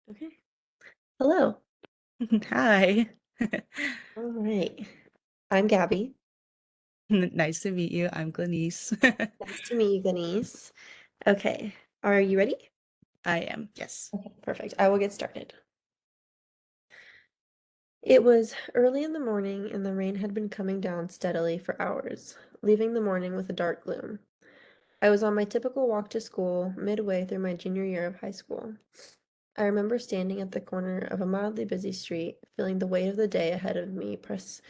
Okay. Hello. Hi. All right. I'm Gabby. Nice to meet you. I'm Glenise. Nice to meet you, Glenise. Okay. Are you ready? I am, yes. Okay, perfect. I will get started. It was early in the morning, and the rain had been coming down steadily for hours, leaving the morning with a dark gloom. I was on my typical walk to school, midway through my junior year of high school. I remember standing at the corner of a mildly busy street, feeling the weight of the day ahead of me press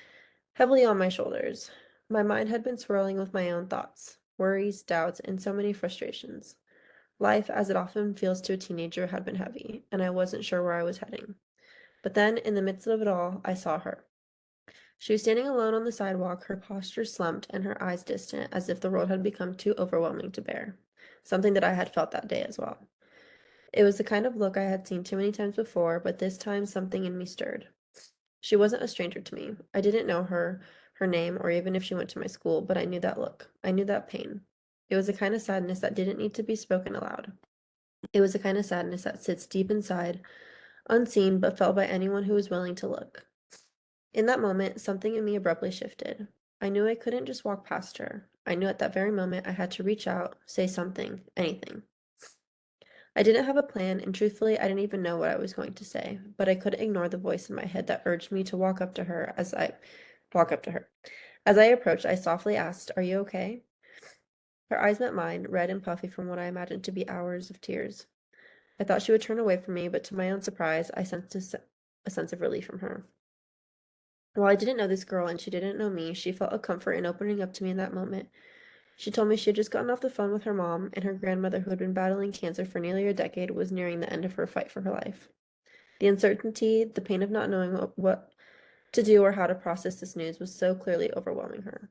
heavily on my shoulders. My mind had been swirling with my own thoughts, worries, doubts, and so many frustrations. Life, as it often feels to a teenager, had been heavy, and I wasn't sure where I was heading. But then, in the midst of it all, I saw her. She was standing alone on the sidewalk, her posture slumped and her eyes distant, as if the world had become too overwhelming to bear. Something that I had felt that day as well. It was the kind of look I had seen too many times before, but this time something in me stirred. She wasn't a stranger to me. I didn't know her name, or even if she went to my school, but I knew that look. I knew that pain. It was a kind of sadness that didn't need to be spoken aloud. It was a kind of sadness that sits deep inside, unseen, but felt by anyone who was willing to look. In that moment, something in me abruptly shifted. I knew I couldn't just walk past her. I knew at that very moment I had to reach out, say something, anything. I didn't have a plan, and truthfully, I didn't even know what I was going to say, but I couldn't ignore the voice in my head that urged me to walk up to her. As I approached, I softly asked, "Are you okay?" Her eyes met mine, red and puffy from what I imagined to be hours of tears. I thought she would turn away from me, but to my own surprise, I sensed a sense of relief from her. While I didn't know this girl and she didn't know me, she felt a comfort in opening up to me in that moment. She told me she had just gotten off the phone with her mom, and her grandmother, who had been battling cancer for nearly a decade, was nearing the end of her fight for her life. The uncertainty, the pain of not knowing what to do or how to process this news was so clearly overwhelming her.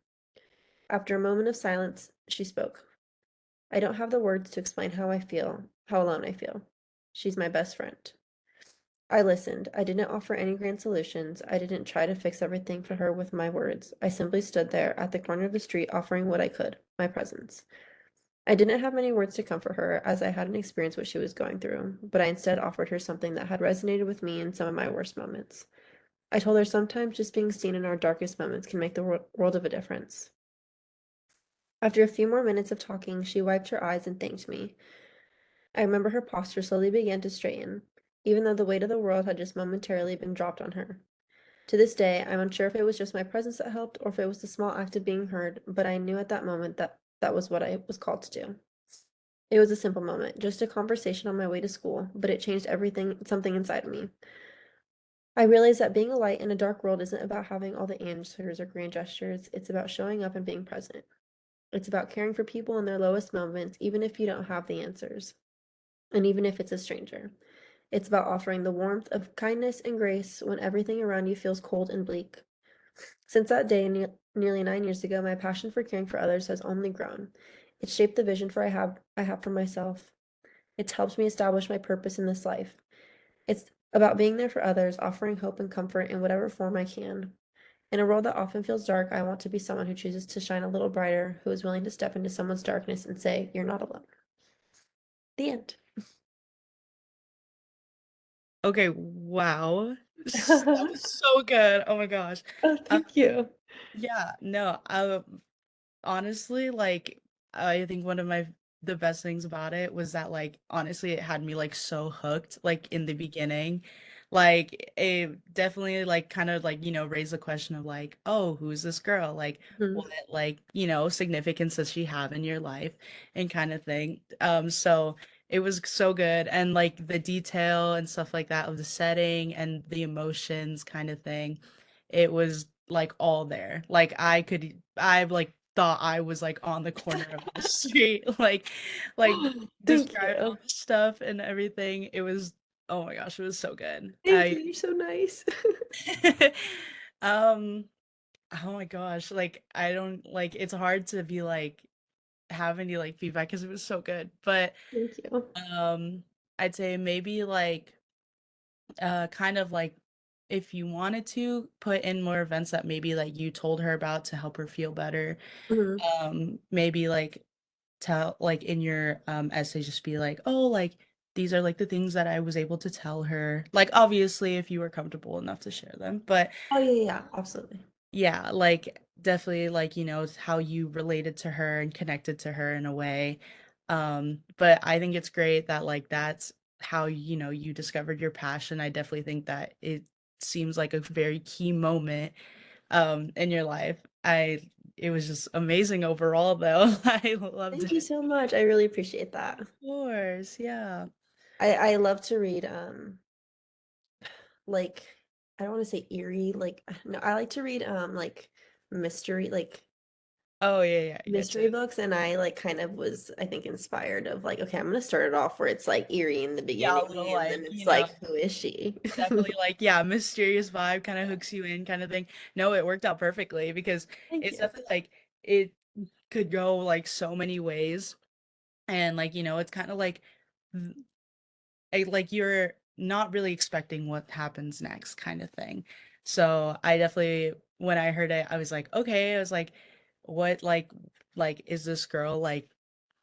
After a moment of silence, she spoke. "I don't have the words to explain how I feel, how alone I feel. She's my best friend." I listened. I didn't offer any grand solutions. I didn't try to fix everything for her with my words. I simply stood there at the corner of the street offering what I could, my presence. I didn't have many words to comfort her, as I hadn't experienced what she was going through, but I instead offered her something that had resonated with me in some of my worst moments. I told her sometimes just being seen in our darkest moments can make the world of a difference. After a few more minutes of talking, she wiped her eyes and thanked me. I remember her posture slowly began to straighten, even though the weight of the world had just momentarily been dropped on her. To this day, I'm unsure if it was just my presence that helped or if it was the small act of being heard, but I knew at that moment that that was what I was called to do. It was a simple moment, just a conversation on my way to school, but it changed everything, something inside of me. I realized that being a light in a dark world isn't about having all the answers or grand gestures, it's about showing up and being present. It's about caring for people in their lowest moments, even if you don't have the answers, and even if it's a stranger. It's about offering the warmth of kindness and grace when everything around you feels cold and bleak. Since that day, nearly 9 years ago, my passion for caring for others has only grown. It's shaped the vision I have for myself. It's helped me establish my purpose in this life. It's about being there for others, offering hope and comfort in whatever form I can. In a world that often feels dark, I want to be someone who chooses to shine a little brighter, who is willing to step into someone's darkness and say, "You're not alone." The end. Okay, wow. That was so good. Oh my gosh. Oh, Um, thank you. yeah, no, honestly, like, I think one of the best things about it was that, like, honestly, it had me, like, so hooked, like, in the beginning. Like, it definitely, like, kind of, like, raised the question of, like, oh, who's this girl? Like, what, Mhm. like, significance does she have in your life and kind of thing. So it was so good. And, like, the detail and stuff like that of the setting and the emotions kind of thing, it was like all there. Like I like thought I was like on the corner of the street, like Thank describing all you. the stuff and everything. It was, oh my gosh, it was so good. Thank you. You're so nice. Um oh my gosh, like I don't like it's hard to be like have any like feedback because it was so good. But Thank you. um I'd say maybe like kind of like if you wanted to put in more events that maybe like you told her about to help her feel better, Mhm. maybe like tell like in your essay just be like, oh, like these are like the things that I was able to tell her. Like obviously if you were comfortable enough to share them, but Oh yeah, yeah, absolutely. yeah, like definitely like, it's how you related to her and connected to her in a way. But I think it's great that like that's how, you discovered your passion. I definitely think that it seems like a very key moment in your life. It was just amazing overall though. I loved Thank you it. so much. I really appreciate that. Of course, yeah. I love to read like I don't want to say eerie, like no, I like to read like mystery like Oh yeah, yeah, I get you. mystery books, and I like kind of was, I think, inspired of like, okay, I'm gonna start it off where it's like eerie in the Yeah, a beginning little and then like, it's like, who is she? definitely like, yeah, mysterious vibe kind of hooks you in kind of thing. No, it worked out perfectly because Thank it's you. definitely like it could go like so many ways. And like, it's kind of like like you're not really expecting what happens next kind of thing. So I definitely when I heard it, I was like, okay, I was what like is this girl like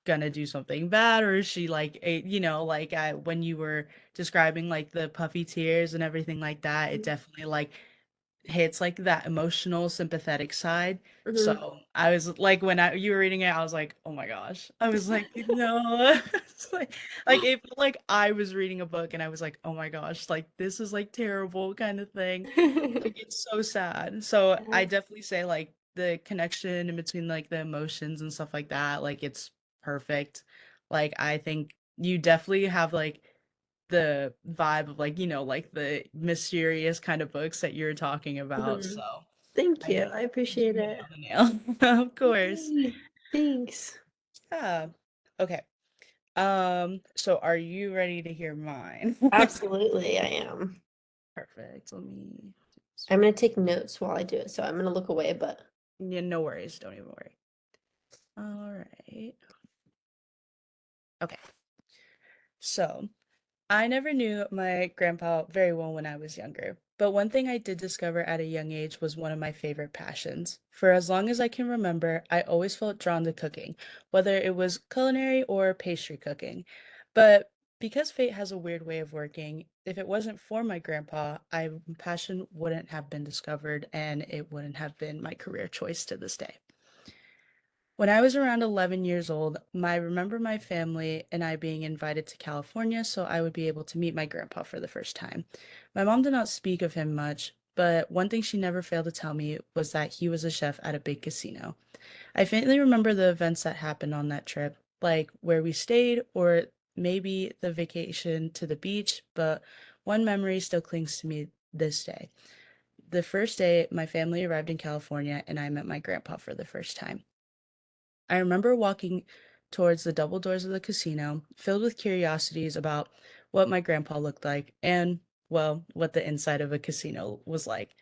gonna do something bad or is she like like when you were describing like the puffy tears and everything like that, it definitely like hits like that emotional sympathetic side. Hmm. So I was like when you were reading it, I was like, oh my gosh. I was like, no. It's like it felt like I was reading a book and I was like, oh my gosh, like this is like terrible kind of thing. Like it's so sad. So I definitely say like the connection in between like the emotions and stuff like that, like it's perfect. Like I think you definitely have like the vibe of like, like the mysterious kind of books that you're talking about. Hmm. So Thank I you. think I you appreciate hit it it. on the nail. Of course. Yay. Thanks. Yeah. Okay. So are you ready to hear mine? Absolutely, I am. Perfect. Let me do this I'm one. gonna take notes while I do it, so I'm gonna look away, but Yeah, no worries. Don't even worry. All right. Okay. So I never knew my grandpa very well when I was younger, but one thing I did discover at a young age was one of my favorite passions. For as long as I can remember, I always felt drawn to cooking, whether it was culinary or pastry cooking. But because fate has a weird way of working, if it wasn't for my grandpa, my passion wouldn't have been discovered and it wouldn't have been my career choice to this day. When I was around 11 years old, I remember my family and I being invited to California so I would be able to meet my grandpa for the first time. My mom did not speak of him much, but one thing she never failed to tell me was that he was a chef at a big casino. I faintly remember the events that happened on that trip, like where we stayed or maybe the vacation to the beach, but one memory still clings to me this day. The first day my family arrived in California and I met my grandpa for the first time. I remember walking towards the double doors of the casino, filled with curiosities about what my grandpa looked like and, well, what the inside of a casino was like.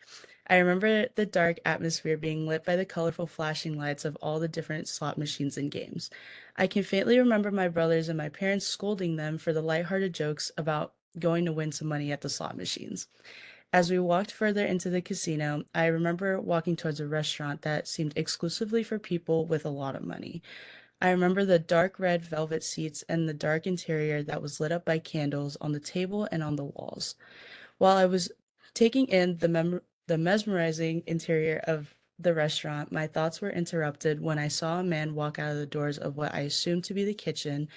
I remember the dark atmosphere being lit by the colorful flashing lights of all the different slot machines and games. I can faintly remember my brothers and my parents scolding them for the lighthearted jokes about going to win some money at the slot machines. As we walked further into the casino, I remember walking towards a restaurant that seemed exclusively for people with a lot of money. I remember the dark red velvet seats and the dark interior that was lit up by candles on the table and on the walls. While I was taking in the mesmerizing interior of the restaurant, my thoughts were interrupted when I saw a man walk out of the doors of what I assumed to be the kitchen,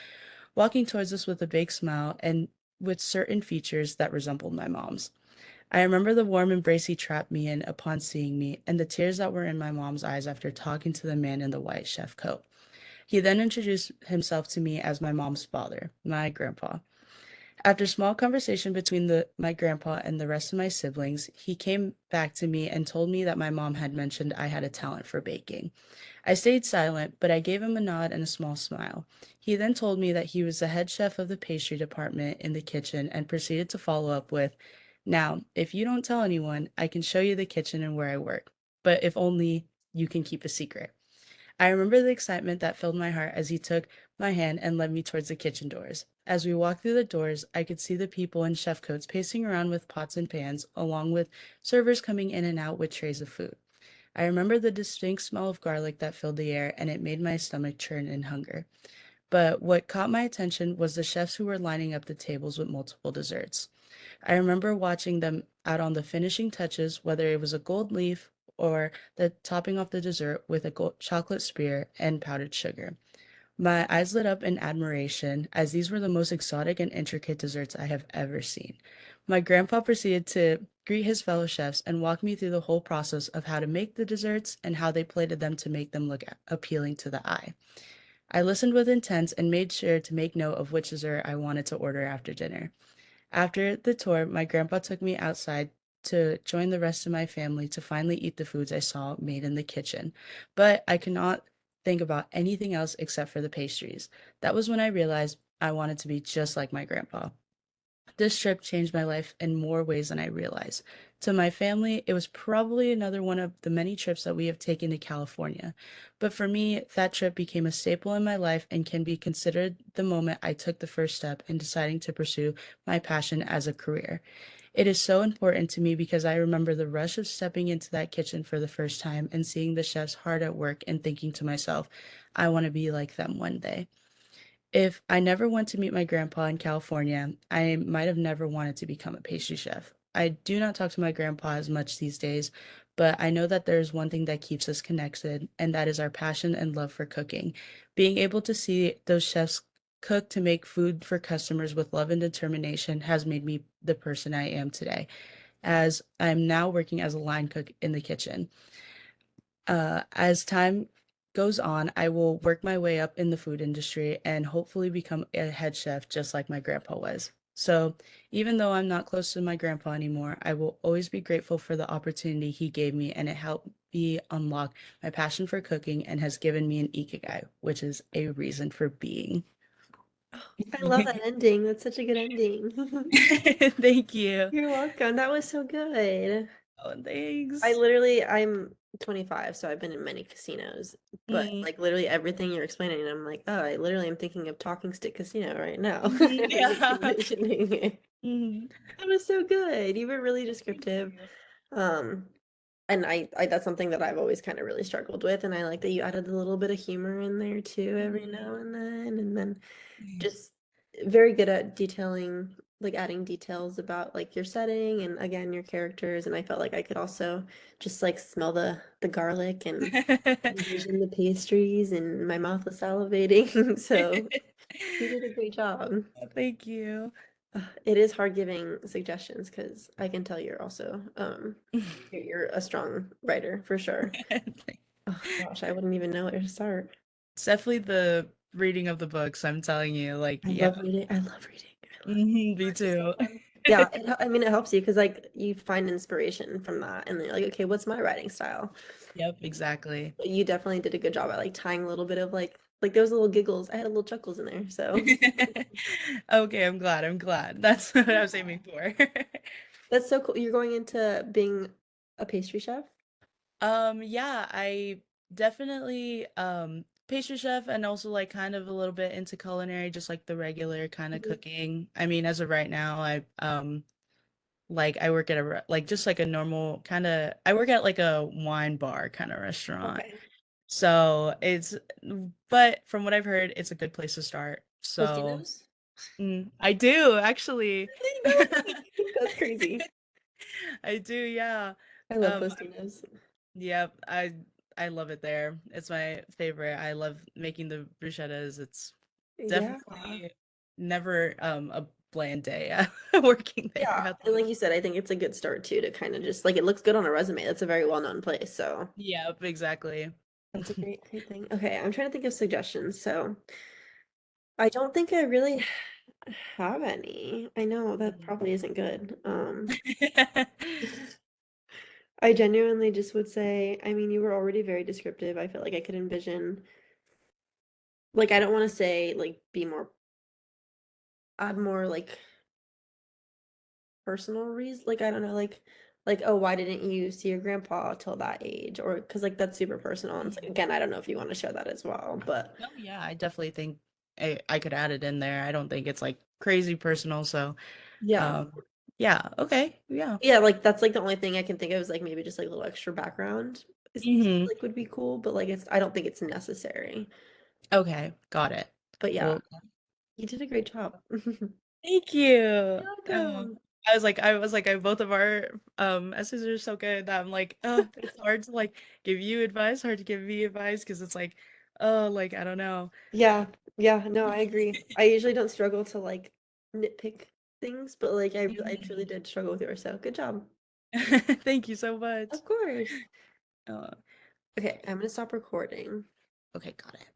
walking towards us with a big smile and with certain features that resembled my mom's. I remember the warm embrace he trapped me in upon seeing me, and the tears that were in my mom's eyes after talking to the man in the white chef coat. He then introduced himself to me as my mom's father, my grandpa. After small conversation between my grandpa and the rest of my siblings, he came back to me and told me that my mom had mentioned I had a talent for baking. I stayed silent, but I gave him a nod and a small smile. He then told me that he was the head chef of the pastry department in the kitchen and proceeded to follow up with, now, if you don't tell anyone, I can show you the kitchen and where I work, but if only you can keep a secret. I remember the excitement that filled my heart as he took my hand and led me towards the kitchen doors. As we walked through the doors, I could see the people in chef coats pacing around with pots and pans, along with servers coming in and out with trays of food. I remember the distinct smell of garlic that filled the air, and it made my stomach churn in hunger. But what caught my attention was the chefs who were lining up the tables with multiple desserts. I remember watching them out on the finishing touches, whether it was a gold leaf or the topping off the dessert with a chocolate spear and powdered sugar. My eyes lit up in admiration, as these were the most exotic and intricate desserts I have ever seen. My grandpa proceeded to greet his fellow chefs and walk me through the whole process of how to make the desserts and how they plated them to make them look appealing to the eye. I listened with intent and made sure to make note of which dessert I wanted to order after dinner. After the tour, my grandpa took me outside to join the rest of my family to finally eat the foods I saw made in the kitchen. But I could not think about anything else except for the pastries. That was when I realized I wanted to be just like my grandpa. This trip changed my life in more ways than I realized. To my family, it was probably another one of the many trips that we have taken to California. But for me, that trip became a staple in my life and can be considered the moment I took the first step in deciding to pursue my passion as a career. It is so important to me because I remember the rush of stepping into that kitchen for the first time and seeing the chefs hard at work and thinking to myself, I want to be like them one day. If I never went to meet my grandpa in California, I might have never wanted to become a pastry chef. I do not talk to my grandpa as much these days, but I know that there is one thing that keeps us connected, and that is our passion and love for cooking. Being able to see those chefs cook to make food for customers with love and determination has made me the person I am today, as I'm now working as a line cook in the kitchen. As time goes on, I will work my way up in the food industry and hopefully become a head chef just like my grandpa was. So, even though I'm not close to my grandpa anymore, I will always be grateful for the opportunity he gave me, and it helped me unlock my passion for cooking and has given me an ikigai, which is a reason for being. Oh, I love that ending. That's such a good ending. Thank you. You're welcome. That was so good. Oh, I thanks. literally, I'm 25, so I've been in many casinos, but Mm, like literally everything you're explaining, I'm like, oh, I literally am thinking of Talking Stick Casino right now. mhm, I'm just yeah. envisioning it. Mhm. That was so good. You were really Thank descriptive. you. Um, and I that's something that I've always kind of really struggled with, and I like that you added a little bit of humor in there too every Mhm. now and then just very good at detailing, like adding details about like your setting and again your characters. And I felt like I could also just like smell the garlic and envision the pastries, and my mouth was salivating. So you did a great job. Thank you. It is hard giving suggestions because I can tell you're also you're a strong writer for sure. Oh gosh, I wouldn't even know where to start. It's definitely the reading of the books, I'm telling you. Like, I yeah. love reading. I love reading. I love Me Words are so too. fun. Yeah, I mean, it helps you because like you find inspiration from that, and then you're like, okay, what's my writing style? Yep, exactly. You definitely did a good job at like tying a little bit of like there was little giggles. I had a little chuckles in there, so Okay, I'm glad. I'm glad. That's what I was aiming for. that's so cool. You're going into being a pastry chef? Yeah, I definitely pastry chef and also like kind of a little bit into culinary, just like the regular kind of Mhm. cooking. I mean, as of right now, I work at like just like a normal kind of I work at like a wine bar kind of restaurant. Okay. So it's but from what I've heard, it's a good place to start. So Tostinos? I do actually. No way. That's crazy. I do, yeah. I love Um Tostinos. yep, I love it there. It's my favorite. I love making the bruschettas. It's Yeah. definitely never a bland day working there Yeah. at And least. like you said, I think it's a good start too to kind of just like it looks good on a resume. That's a very well-known place, so Yep, exactly. that's a great thing. Okay, I'm trying to think of suggestions. So I don't think I really have any. I know that Mhm. probably isn't good. I genuinely just would say, I mean, you were already very descriptive. I feel like I could envision, like, I don't want to say, like, be more, add more, like, personal reasons. Like, I don't know, like, oh, why didn't you see your grandpa till that age? Or, because, like, that's super personal. And it's like, Mhm. again, I don't know if you want to share that as well, but No, yeah, I definitely think I could add it in there. I don't think it's like crazy personal, so yeah. um yeah, okay. Yeah. Yeah, like, that's, like, the only thing I can think of is, like, maybe just, like, a little extra background is, Hmm. like, would be cool, but, like, I don't think it's necessary. Okay, got it. But yeah, Well, you did a great job. thank you. You're welcome. Both of our essays are so good that I'm like, it's hard to like give you advice, hard to give me advice because it's like, like I don't know. Yeah, yeah, no, I agree. I usually don't struggle to like nitpick things, but like I truly Mhm. did struggle with yours, so good job. Thank you so much. Of course. Uh, Okay, I'm gonna stop recording. okay, got it.